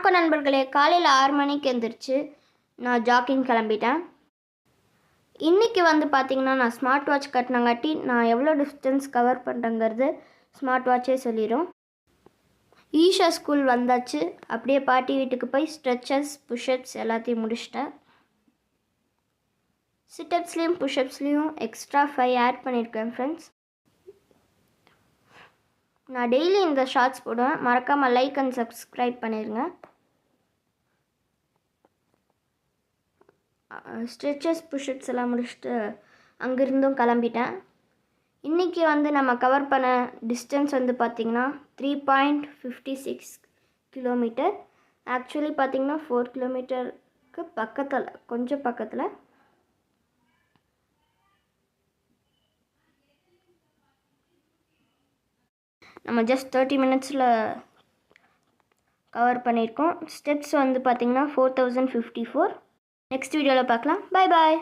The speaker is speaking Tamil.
வணக்கம் நண்பர்களே. காலையில் 6 மணிக்கு எழுந்திரிச்சு நான் ஜாக்கிங் கிளம்பிட்டேன். இன்றைக்கி பார்த்திங்கன்னா நான் ஸ்மார்ட் வாட்ச் கட்டினங்காட்டி நான் எவ்வளோ டிஸ்டன்ஸ் கவர் பண்ணுறேங்கிறது ஸ்மார்ட் வாட்சே சொல்லிடும். ஈஷா ஸ்கூல் வந்தாச்சு. அப்படியே பாட்டி வீட்டுக்கு போய் ஸ்ட்ரெச்சஸ் புஷ்அப்ஸ் எல்லாத்தையும் முடிச்சிட்டேன். சிட்டப்ஸ்லேயும் புஷ்அப்ஸ்லேயும் எக்ஸ்ட்ரா 5 ஆட் பண்ணியிருக்கேன் ஃப்ரெண்ட்ஸ். நான் டெய்லி இந்த ஷார்ட்ஸ் போடுவேன். மறக்காமல் லைக் அண்ட் சப்ஸ்கிரைப் பண்ணிடுங்க. ஸ்ட்ரெச்சஸ் புஷ்அப்ஸ் எல்லாம் முடிச்சுட்டு அங்கேருந்தும் கிளம்பிட்டேன். இன்றைக்கி நம்ம கவர் பண்ண டிஸ்டன்ஸ் பார்த்திங்கன்னா 3.56 கிலோமீட்டர். ஆக்சுவலி பார்த்திங்கன்னா 4 கிலோமீட்டருக்கு பக்கத்தில், கொஞ்சம் பக்கத்தில். நம்ம ஜஸ்ட் 30 மினிட்ஸில் கவர் பண்ணியிருக்கோம். ஸ்டெப்ஸ் பார்த்திங்கன்னா 4054. நெக்ஸ்ட் வீடியோவில் பார்க்கலாம். பாய் பாய்.